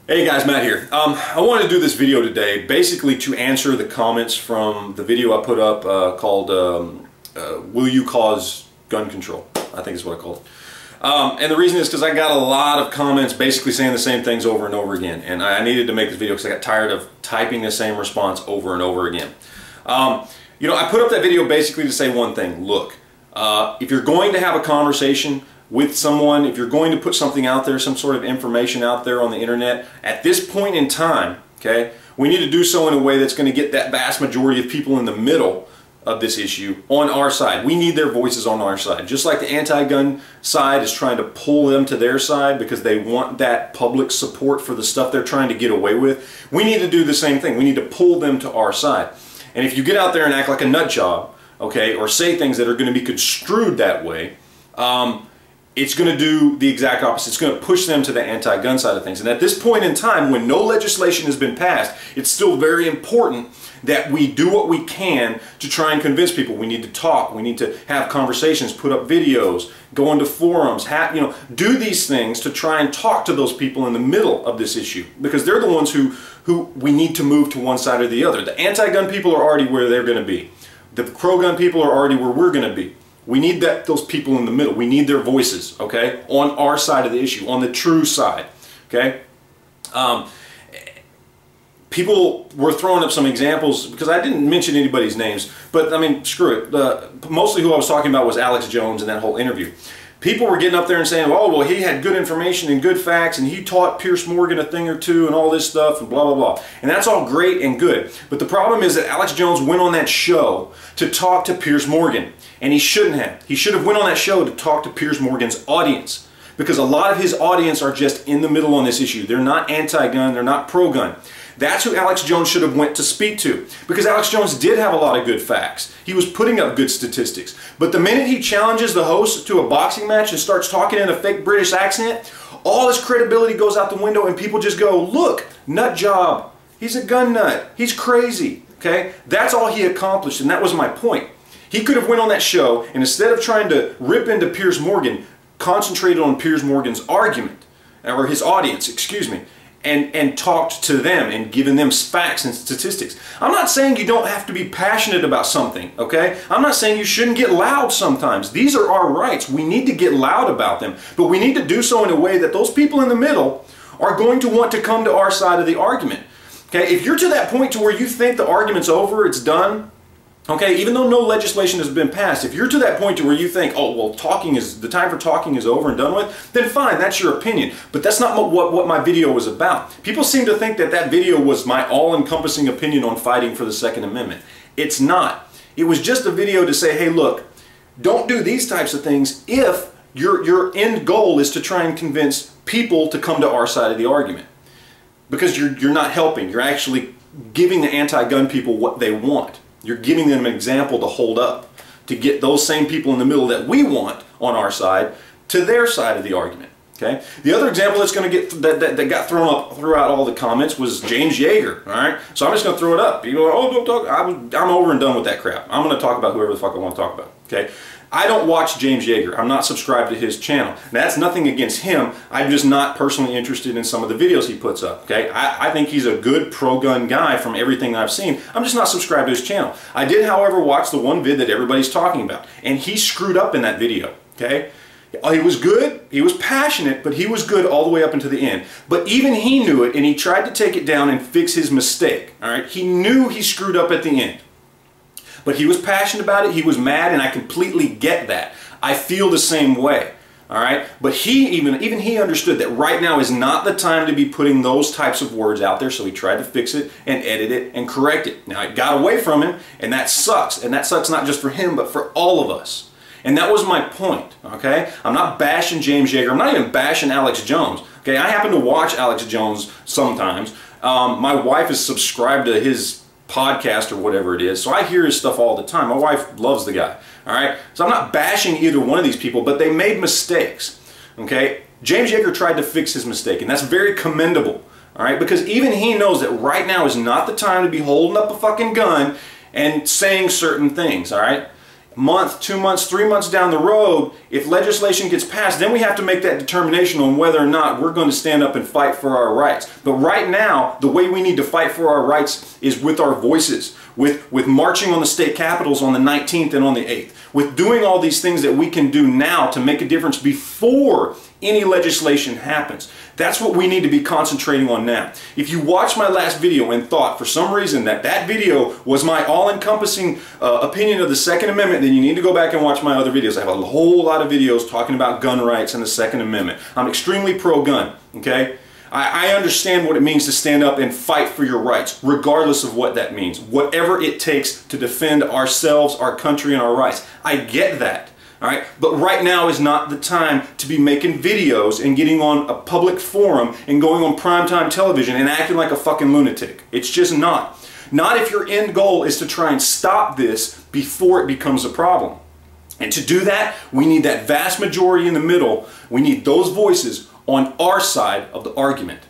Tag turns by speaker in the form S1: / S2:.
S1: Hey guys, Matt here. I wanted to do this video today basically to answer the comments from the video I put up called Will You Cause Gun Control? I think is what I called it. And the reason is because I got a lot of comments basically saying the same things over and over again, and I needed to make this video because I got tired of typing the same response over and over again. You know, I put up that video basically to say one thing. Look, if you're going to have a conversation with someone, if you're going to put something out there, some sort of information out there on the internet, at this point in time, okay, we need to do so in a way that's going to get that vast majority of people in the middle of this issue on our side. We need their voices on our side. Just like the anti-gun side is trying to pull them to their side because they want that public support for the stuff they're trying to get away with, we need to do the same thing. We need to pull them to our side. And if you get out there and act like a nut job, okay, or say things that are going to be construed that way, it's going to do the exact opposite. It's going to push them to the anti-gun side of things. And at this point in time, when no legislation has been passed, it's still very important that we do what we can to try and convince people. We need to talk. We need to have conversations, put up videos, go into forums, do these things to try and talk to those people in the middle of this issue, because they're the ones who we need to move to one side or the other. The anti-gun people are already where they're going to be. The pro-gun people are already where we're going to be. We need those people in the middle. We need their voices, okay, on our side of the issue, on the true side, okay? People were throwing up some examples, because I didn't mention anybody's names, but I mean, screw it. Mostly who I was talking about was Alex Jones in that whole interview. People were getting up there and saying, oh, well, he had good information and good facts, and he taught Piers Morgan a thing or two and all this stuff and blah, blah, blah. And that's all great and good. But the problem is that Alex Jones went on that show to talk to Piers Morgan, and he shouldn't have. He should have went on that show to talk to Piers Morgan's audience, because a lot of his audience are just in the middle on this issue. They're not anti-gun, they're not pro-gun. That's who Alex Jones should have went to speak to, because Alex Jones did have a lot of good facts. He was putting up good statistics. But the minute he challenges the host to a boxing match and starts talking in a fake British accent, all his credibility goes out the window and people just go, look, nut job. He's a gun nut. He's crazy. Okay? That's all he accomplished, and that was my point. He could have went on that show and instead of trying to rip into Piers Morgan, concentrated on Piers Morgan's argument, or his audience, excuse me, and talked to them and given them facts and statistics. I'm not saying you don't have to be passionate about something, okay? I'm not saying you shouldn't get loud sometimes. These are our rights. We need to get loud about them, but we need to do so in a way that those people in the middle are going to want to come to our side of the argument. Okay? If you're to that point to where you think the argument's over, it's done, okay, even though no legislation has been passed, if you're to that point to where you think, oh, well, the time for talking is over and done with, then fine, that's your opinion. But that's not what my video was about. People seem to think that that video was my all-encompassing opinion on fighting for the Second Amendment. It's not. It was just a video to say, hey, look, don't do these types of things if your end goal is to try and convince people to come to our side of the argument. Because you're not helping. You're actually giving the anti-gun people what they want. You're giving them an example to hold up, to get those same people in the middle that we want on our side to their side of the argument. Okay. The other example that's going to get that got thrown up throughout all the comments was James Yeager. All right. So I'm just going to throw it up. People are, oh, don't talk. I'm over and done with that crap. I'm going to talk about whoever the fuck I want to talk about. Okay. I don't watch James Yeager. I'm not subscribed to his channel. Now, that's nothing against him. I'm just not personally interested in some of the videos he puts up. Okay, I think he's a good pro-gun guy from everything I've seen. I'm just not subscribed to his channel. I did, however, watch the one vid that everybody's talking about, and he screwed up in that video. Okay, he was good, he was passionate, but he was good all the way up until the end. But even he knew it, and he tried to take it down and fix his mistake. All right, he knew he screwed up at the end. But he was passionate about it, he was mad, and I completely get that. I feel the same way, all right? But even he understood that right now is not the time to be putting those types of words out there, so he tried to fix it and edit it and correct it. Now, it got away from him, and that sucks. And that sucks not just for him, but for all of us. And that was my point, okay? I'm not bashing James Yeager. I'm not even bashing Alex Jones, okay? I happen to watch Alex Jones sometimes. My wife is subscribed to his podcast or whatever it is, so I hear his stuff all the time. My wife loves the guy, all right? So I'm not bashing either one of these people, but they made mistakes, okay? James Yeager tried to fix his mistake, and that's very commendable, all right? Because even he knows that right now is not the time to be holding up a fucking gun and saying certain things, all right? month, 2 months, 3 months down the road, if legislation gets passed, then we have to make that determination on whether or not we're going to stand up and fight for our rights. But right now, the way we need to fight for our rights is with our voices, with marching on the state capitals on the 19th and on the 8th, with doing all these things that we can do now to make a difference before any legislation happens. That's what we need to be concentrating on now. If you watched my last video and thought for some reason that that video was my all-encompassing opinion of the Second Amendment, then you need to go back and watch my other videos. I have a whole lot of videos talking about gun rights and the Second Amendment. I'm extremely pro-gun, okay? I understand what it means to stand up and fight for your rights, regardless of what that means. Whatever it takes to defend ourselves, our country, and our rights. I get that. All right? But right now is not the time to be making videos and getting on a public forum and going on primetime television and acting like a fucking lunatic. It's just not. Not if your end goal is to try and stop this before it becomes a problem. And to do that, we need that vast majority in the middle. We need those voices on our side of the argument.